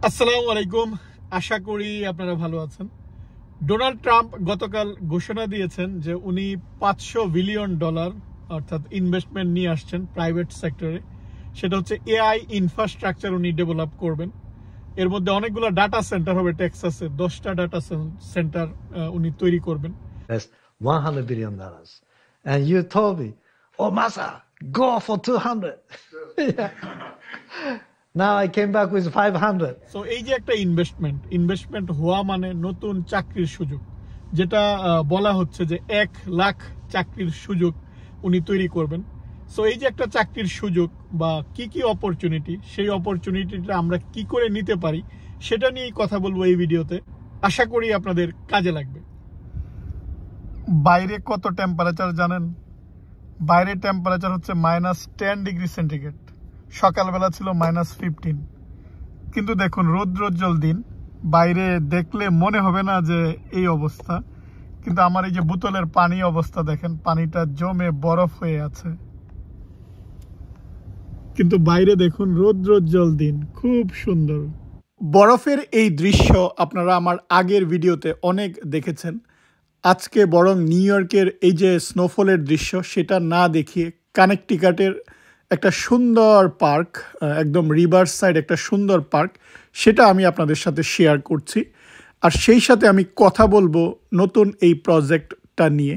আসসালামু আলাইকুম। আশা করি আপনারা ভালো আছেন। ডোনাল্ড ট্রাম্প গতকাল ঘোষণা দিয়েছেন যে উনি $500 বিলিয়ন অর্থাৎ ইনভেস্টমেন্ট নিয়ে আসছেন প্রাইভেট সেক্টরে। সেটা হচ্ছে এআই ইনফ্রাস্ট্রাকচার উনি ডেভেলপ করবেন। এর মধ্যে অনেকগুলো ডাটা সেন্টার হবে টেক্সাসে, 10টা ডাটা সেন্টার উনি তৈরি করবেন। That's $100 billion. And you told me, oh, Masa, go for 200. Yeah. Now I came back with 500. So এই যে একটা ইনভেস্টমেন্ট হওয়া মানে নতুন চাকরির সুযোগ, যেটা বলা হচ্ছে যে 1 লাখ চাকরির সুযোগ উনি তৈরি করবেন। সো এই যে একটা চাকরির সুযোগ বা কি অপরচুনিটি, সেই অপরচুনিটিটা আমরা কি করে নিতে পারি সেটা নিয়েই কথা বলবো এই ভিডিওতে। আশা করি আপনাদের কাজে লাগবে। বাইরে কত টেম্পারেচার জানেন? বাইরে টেম্পারেচার হচ্ছে -10 ডিগ্রি সেন্টিগ্রেড। সকালবেলা ছিল -15। কিন্তু দেখুন রৌদ্রোজ্জ্বল দিন, বাইরে দেখলে মনে হবে না যে এই অবস্থা, কিন্তু আমার এই যে বোতলের পানি অবস্থা দেখেন, পানিটা জমে বরফ হয়ে আছে। কিন্তু বাইরে দেখুন রৌদ্রোজ্জ্বল দিন, খুব সুন্দর। বরফের এই দৃশ্য আপনারা আমার আগের ভিডিওতে অনেক দেখেছেন। আজকে বরং নিউ ইয়র্কের এই যে স্নোফলের দৃশ্য সেটা না দেখিয়ে কানেকটিকাটের একটা সুন্দর পার্ক, একদম রিভার সাইড একটা সুন্দর পার্ক, সেটা আমি আপনাদের সাথে শেয়ার করছি। আর সেই সাথে আমি কথা বলবো নতুন এই প্রজেক্টটা নিয়ে।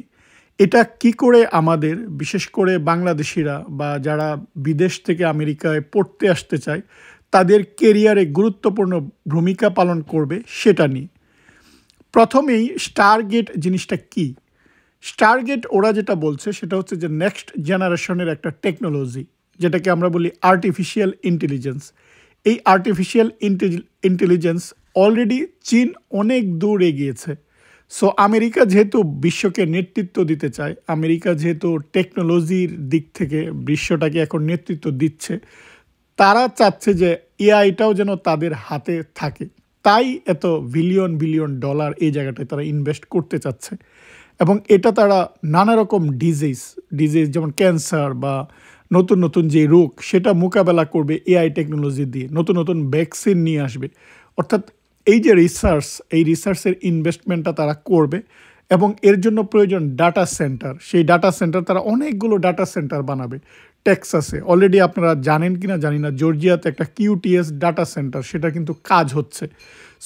এটা কি করে আমাদের, বিশেষ করে বাংলাদেশিরা বা যারা বিদেশ থেকে আমেরিকায় পড়তে আসতে চায়, তাদের কেরিয়ারে গুরুত্বপূর্ণ ভূমিকা পালন করবে সেটা নিয়ে। প্রথমেই স্টারগেট জিনিসটা কি? স্টারগেট ওরা যেটা বলছে সেটা হচ্ছে যে নেক্সট জেনারেশনের একটা টেকনোলজি, যেটাকে আমরা বলি আর্টিফিশিয়াল ইন্টেলিজেন্স। এই আর্টিফিশিয়াল ইন্টেলিজেন্স অলরেডি চীন অনেক দূর এগিয়েছে। সো আমেরিকা যেহেতু বিশ্বকে নেতৃত্ব দিতে চায়, আমেরিকা যেহেতু টেকনোলজির দিক থেকে বিশ্বটাকে এখন নেতৃত্ব দিচ্ছে, তারা চাচ্ছে যে এআইটাও যেন তাদের হাতে থাকে। তাই এত বিলিয়ন ডলার এই জায়গাটায় তারা ইনভেস্ট করতে চাচ্ছে। এবং এটা তারা নানা রকম ডিজিজ যেমন ক্যান্সার বা নতুন যে রোগ, সেটা মোকাবেলা করবে এআই টেকনোলজি দিয়ে, নতুন ভ্যাকসিন নিয়ে আসবে। অর্থাৎ এই যে এই রিসার্চের ইনভেস্টমেন্টটা তারা করবে এবং এর জন্য প্রয়োজন ডাটা সেন্টার। সেই ডাটা সেন্টার তারা অনেকগুলো ডাটা সেন্টার বানাবে টেক্সাসে। অলরেডি আপনারা জানেন কি না জানি না, জর্জিয়াতে একটা QTS ডাটা সেন্টার, সেটা কিন্তু কাজ হচ্ছে।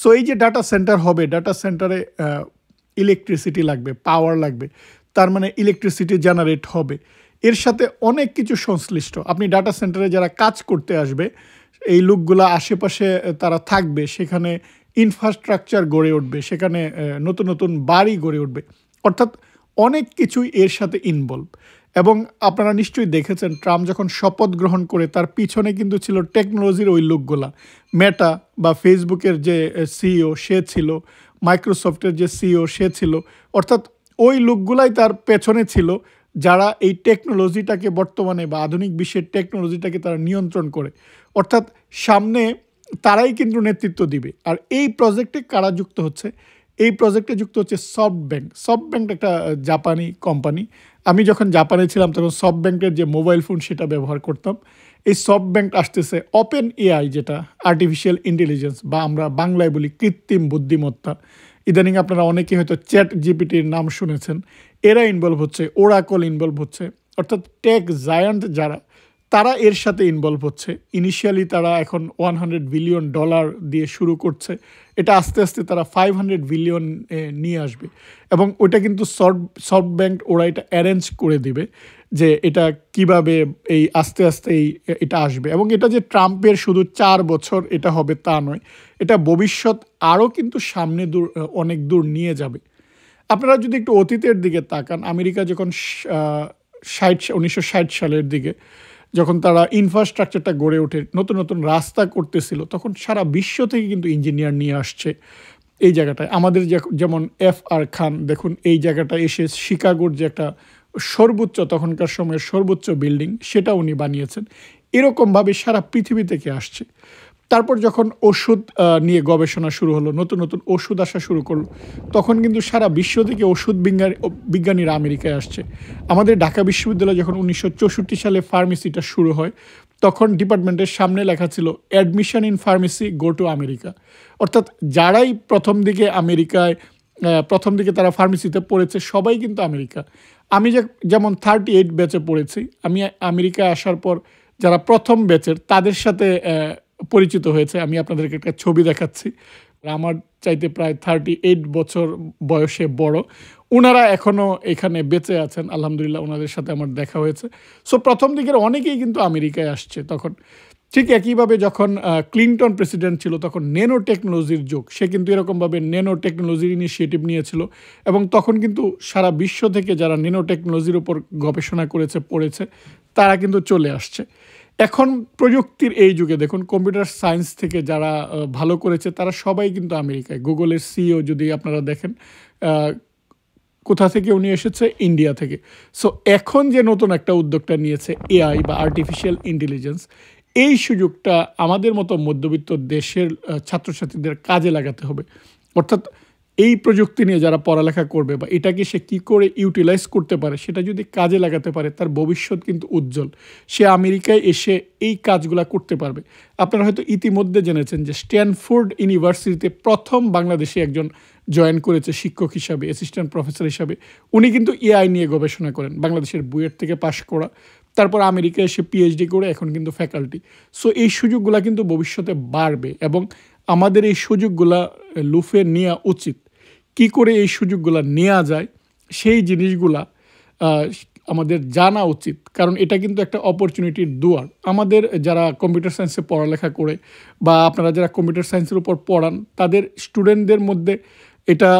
সো এই যে ডাটা সেন্টার হবে, ডাটা সেন্টারে ইলেকট্রিসিটি লাগবে, পাওয়ার লাগবে, তার মানে ইলেকট্রিসিটি জেনারেট হবে। এর সাথে অনেক কিছু সংশ্লিষ্ট। আপনি ডাটা সেন্টারে যারা কাজ করতে আসবে, এই লোকগুলা আশেপাশে তারা থাকবে, সেখানে ইনফ্রাস্ট্রাকচার গড়ে উঠবে, সেখানে নতুন বাড়ি গড়ে উঠবে। অর্থাৎ অনেক কিছুই এর সাথে ইনভলভ। এবং আপনারা নিশ্চয়ই দেখেছেন ট্রাম্প যখন শপথ গ্রহণ করে তার পিছনে কিন্তু ছিল টেকনোলজির ওই লোকগুলা। মেটা বা ফেসবুকের যে সিইও সে ছিল, মাইক্রোসফটের যে সিইও সে ছিল। অর্থাৎ ওই লোকগুলাই তার পেছনে ছিল, যারা এই টেকনোলজিটাকে বর্তমানে বা আধুনিক বিশ্বের টেকনোলজিটাকে তারা নিয়ন্ত্রণ করে। অর্থাৎ সামনে তারাই কিন্তু নেতৃত্ব দিবে। আর এই প্রজেক্টে কারা যুক্ত হচ্ছে? এই প্রজেক্টে যুক্ত হচ্ছে সফটব্যাংক একটা জাপানি কোম্পানি। আমি যখন জাপানে ছিলাম তখন সফটব্যাংকের যে মোবাইল ফোন সেটা ব্যবহার করতাম। এই সফটব্যাংক আসতেছে ওপেন এআই, যেটা আর্টিফিশিয়াল ইন্টেলিজেন্স বা আমরা বাংলায় বলি কৃত্রিম বুদ্ধিমত্তা। ইদানিং আপনারা অনেকে হয়তো চ্যাট জিপিটির নাম শুনেছেন। এরা ইনভলভ হচ্ছে, ওরাকল ইনভলভ হচ্ছে। অর্থাৎ টেক জায়ান্ট যারা, তারা এর সাথে ইনভলভ হচ্ছে। ইনিশিয়ালি তারা এখন $100 বিলিয়ন দিয়ে শুরু করছে। এটা আস্তে আস্তে তারা 500 বিলিয়ন নিয়ে আসবে। এবং ওটা কিন্তু সফটব্যাংক ওরা এটা অ্যারেঞ্জ করে দিবে যে এটা কিভাবে এই আস্তে আস্তে এটা আসবে। এবং এটা যে ট্রাম্পের শুধু 4 বছর এটা হবে তা নয়, এটা ভবিষ্যৎ আরও কিন্তু সামনে অনেক দূর নিয়ে যাবে। আপনারা যদি একটু অতীতের দিকে তাকান, আমেরিকা যখন 1960 সালের দিকে যখন তারা ইনফ্রাস্ট্রাকচারটা গড়ে ওঠে, নতুন রাস্তা করতেছিল, তখন সারা বিশ্ব থেকে কিন্তু ইঞ্জিনিয়ার নিয়ে আসছে এই জায়গাটায়। আমাদের যেমন FR খান দেখুন, এই জায়গাটা এসে শিকাগোর যে একটা সর্বোচ্চ, তখনকার সময়ের সর্বোচ্চ বিল্ডিং, সেটা উনি বানিয়েছেন। এরকমভাবে সারা পৃথিবী থেকে আসছে। তারপর যখন ওষুধ নিয়ে গবেষণা শুরু হলো, নতুন ওষুধ আসা শুরু করলো, তখন কিন্তু সারা বিশ্ব থেকে ওষুধ বিজ্ঞানীরা আমেরিকায় আসছে। আমাদের ঢাকা বিশ্ববিদ্যালয় যখন 1964 সালে ফার্মেসিটা শুরু হয়, তখন ডিপার্টমেন্টের সামনে লেখা ছিল admission in pharmacy go to America. অর্থাৎ যারাই প্রথম দিকে তারা ফার্মেসিতে পড়েছে সবাই কিন্তু আমেরিকা। আমি যেমন 38 ব্যাচে পড়েছি, আমি আমেরিকায় আসার পর যারা প্রথম ব্যাচের তাদের সাথে পরিচিত হয়েছে। আমি আপনাদেরকে একটা ছবি দেখাচ্ছি, আমার চাইতে প্রায় 38 বছর বয়সে বড়, ওনারা এখনও এখানে বেঁচে আছেন আলহামদুলিল্লাহ, ওনাদের সাথে আমার দেখা হয়েছে। সো প্রথম দিকের অনেকেই কিন্তু আমেরিকায় আসছে তখন। ঠিক একইভাবে যখন ক্লিনটন প্রেসিডেন্ট ছিল তখন ন্যানো টেকনোলজির যুগ, সে কিন্তু এরকমভাবে ন্যানো টেকনোলজির ইনিশিয়েটিভ নিয়েছিল এবং তখন কিন্তু সারা বিশ্ব থেকে যারা ন্যানো টেকনোলজির উপর গবেষণা পড়েছে তারা কিন্তু চলে আসছে। এখন প্রযুক্তির এই যুগে দেখুন, কম্পিউটার সায়েন্স থেকে যারা ভালো করেছে তারা সবাই কিন্তু আমেরিকায়। গুগলের সিইও যদি আপনারা দেখেন কোথা থেকে উনি এসেছে, ইন্ডিয়া থেকে। সো এখন যে নতুন একটা উদ্যোগটা নিয়েছে এআই বা আর্টিফিশিয়াল ইন্টেলিজেন্স, এই সুযোগটা আমাদের মতো মধ্যবিত্ত দেশের ছাত্রছাত্রীদের কাজে লাগাতে হবে। অর্থাৎ এই প্রযুক্তি নিয়ে যারা পড়ালেখা করবে বা এটাকে সে কী করে ইউটিলাইজ করতে পারে সেটা যদি কাজে লাগাতে পারে, তার ভবিষ্যৎ কিন্তু উজ্জ্বল। সে আমেরিকায় এসে এই কাজগুলা করতে পারবে। আপনারা হয়তো ইতিমধ্যে জেনেছেন যে স্ট্যানফোর্ড ইউনিভার্সিটিতে প্রথম বাংলাদেশি একজন জয়েন করেছে শিক্ষক হিসাবে, অ্যাসিস্ট্যান্ট প্রফেসর হিসাবে। উনি কিন্তু এআই নিয়ে গবেষণা করেন, বাংলাদেশের বুয়েট থেকে পাশ করা, তারপর আমেরিকায় এসে পিএইচডি করে এখন কিন্তু ফ্যাকাল্টি। সো এই সুযোগগুলো কিন্তু ভবিষ্যতে বাড়বে এবং আমাদের এই সুযোগগুলা লুফে নেওয়া উচিত। কি করে এই সুযোগগুলো নেওয়া যায় সেই জিনিসগুলা আমাদের জানা উচিত, কারণ এটা কিন্তু একটা অপরচুনিটির দুয়ার। আমাদের যারা কম্পিউটার সায়েন্সে পড়ালেখা করে বা আপনারা যারা কম্পিউটার সায়েন্সের উপর পড়ান, তাদের স্টুডেন্টদের মধ্যে এটা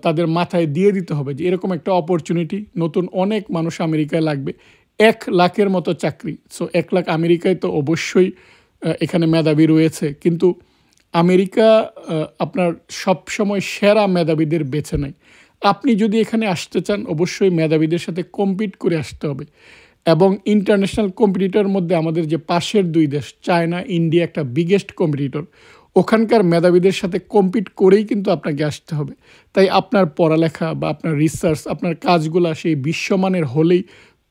তাদের মাথায় দিয়ে দিতে হবে যে এরকম একটা অপরচুনিটি, নতুন অনেক মানুষ আমেরিকায় লাগবে, 1 লাখের মতো চাকরি। সো 1 লাখ আমেরিকায় তো অবশ্যই এখানে মেধাবী রয়েছে, কিন্তু আমেরিকা আপনার সবসময় সেরা মেধাবীদের বেছে নেয়। আপনি যদি এখানে আসতে চান অবশ্যই মেধাবীদের সাথে কম্পিট করে আসতে হবে। এবং ইন্টারন্যাশনাল কম্পিটিটর মধ্যে আমাদের যে পাশের 2 দেশ চায়না, ইন্ডিয়া একটা বিগেস্ট কম্পিটিটর, ওখানকার মেধাবীদের সাথে কম্পিট করেই কিন্তু আপনাকে আসতে হবে। তাই আপনার পড়ালেখা বা আপনার রিসার্চ, আপনার কাজগুলা সেই বিশ্বমানের হলেই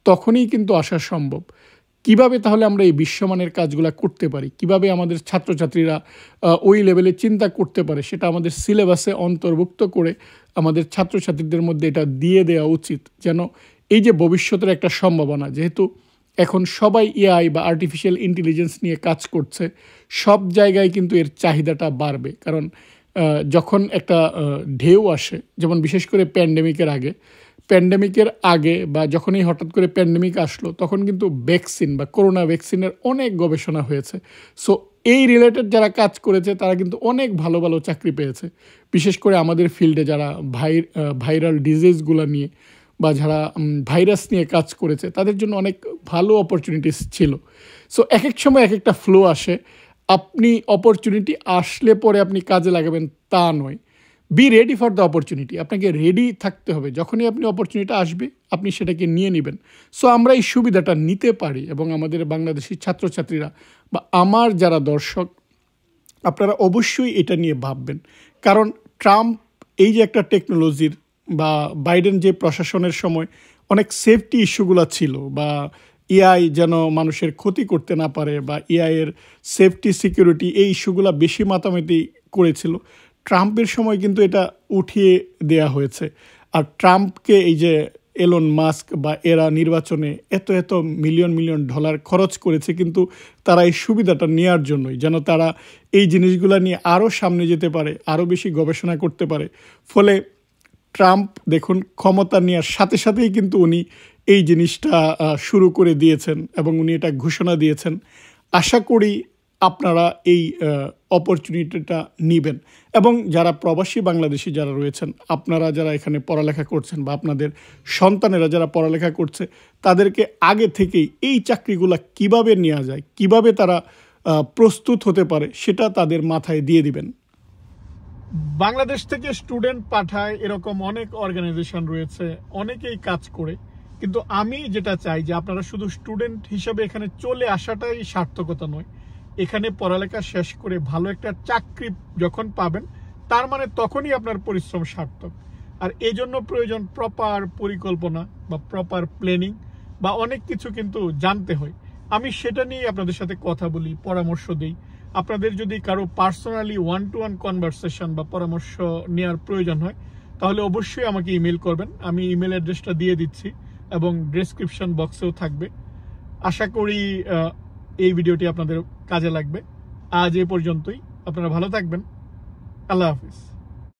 তখনই কিন্তু আসা সম্ভব। কিভাবে তাহলে আমরা এই বিশ্বমানের কাজগুলো করতে পারি, কিভাবে আমাদের ছাত্রছাত্রীরা ওই লেভেলে চিন্তা করতে পারে, সেটা আমাদের সিলেবাসে অন্তর্ভুক্ত করে আমাদের ছাত্রছাত্রীদের মধ্যে এটা দিয়ে দেওয়া উচিত, যেন এই যে ভবিষ্যতের একটা সম্ভাবনা, যেহেতু এখন সবাই এআই বা আর্টিফিশিয়াল ইন্টেলিজেন্স নিয়ে কাজ করছে, সব জায়গায় কিন্তু এর চাহিদাটা বাড়বে। কারণ যখন একটা ঢেউ আসে, যেমন বিশেষ করে প্যান্ডেমিকের আগে বা যখনই হঠাৎ করে প্যান্ডেমিক আসলো, তখন কিন্তু ভ্যাকসিন বা করোনা ভ্যাকসিনের অনেক গবেষণা হয়েছে। সো এই রিলেটেড যারা কাজ করেছে তারা কিন্তু অনেক ভালো ভালো চাকরি পেয়েছে। বিশেষ করে আমাদের ফিল্ডে যারা ভাইরাল ডিজিজগুলো নিয়ে বা যারা ভাইরাস নিয়ে কাজ করেছে তাদের জন্য অনেক ভালো অপরচুনিটিস ছিল। সো এক এক সময় এক একটা ফ্লো আসে, আপনি অপরচুনিটি আসলে পরে আপনি কাজে লাগাবেন তা নয়। Be ready for the opportunity, আপনাকে রেডি থাকতে হবে, যখনই আপনি অপরচুনিটি আসবে আপনি সেটাকে নিয়ে নেবেন। সো আমরা এই সুবিধাটা নিতে পারি এবং আমাদের বাংলাদেশি ছাত্রছাত্রীরা বা আমার যারা দর্শক, আপনারা অবশ্যই এটা নিয়ে ভাববেন। কারণ ট্রাম্প এই যে একটা টেকনোলজির বা বাইডেন যে প্রশাসনের সময় অনেক সেফটি ইস্যুগুলো ছিল, বা এআই যেন মানুষের ক্ষতি করতে না পারে বা এআইয়ের সেফটি সিকিউরিটি, এই ইস্যুগুলো বেশি মাতামাতি করেছিল। ট্রাম্পের সময় কিন্তু এটা উঠিয়ে দেয়া হয়েছে। আর ট্রাম্পকে এই যে এলন মাস্ক বা এরা নির্বাচনে এত মিলিয়ন মিলিয়ন ডলার খরচ করেছে কিন্তু তারা এই সুবিধাটা নেওয়ার জন্যই, যেন তারা এই জিনিসগুলো নিয়ে আরও সামনে যেতে পারে, আরও বেশি গবেষণা করতে পারে। ফলে ট্রাম্প দেখুন ক্ষমতা নেওয়ার সাথে সাথেই কিন্তু উনি এই জিনিসটা শুরু করে দিয়েছেন এবং উনি এটা ঘোষণা দিয়েছেন। আশা করি আপনারা এই অপরচুনিটিটা নেবেন। এবং যারা প্রবাসী বাংলাদেশি যারা রয়েছেন, আপনারা যারা এখানে পড়ালেখা করছেন বা আপনাদের সন্তানেরা যারা পড়ালেখা করছে, তাদেরকে আগে থেকেই এই চাকরিগুলো কিভাবে নেওয়া যায়, কিভাবে তারা প্রস্তুত হতে পারে, সেটা তাদের মাথায় দিয়ে দিবেন। বাংলাদেশ থেকে স্টুডেন্ট পাঠায় এরকম অনেক অর্গানাইজেশন রয়েছে, অনেকেই কাজ করে, কিন্তু আমি যেটা চাই যে আপনারা শুধু স্টুডেন্ট হিসেবে এখানে চলে আসাটাই সার্থকতা নয়। এখানে পড়ালেখা শেষ করে ভালো একটা চাকরি যখন পাবেন, তার মানে তখনই আপনার পরিশ্রম সার্থক। আর এই জন্য প্রয়োজন প্রপার পরিকল্পনা বা প্রপার প্ল্যানিং বা অনেক কিছু কিন্তু জানতে হয়। আমি সেটা নিয়ে আপনাদের সাথে কথা বলি, পরামর্শ দিই। আপনাদের যদি কারো পার্সোনালি 1-to-1 কনভারসেশন বা পরামর্শ নেওয়ার প্রয়োজন হয় তাহলে অবশ্যই আমাকে ইমেল করবেন। আমি ইমেল অ্যাড্রেসটা দিয়ে দিচ্ছি এবং ডেসক্রিপশন বক্সেও থাকবে। আশা করি এই ভিডিওটি আপনাদের কাজে লাগবে। আজ এ পর্যন্তই। আপনারা ভালো থাকবেন। আল্লাহ হাফিজ।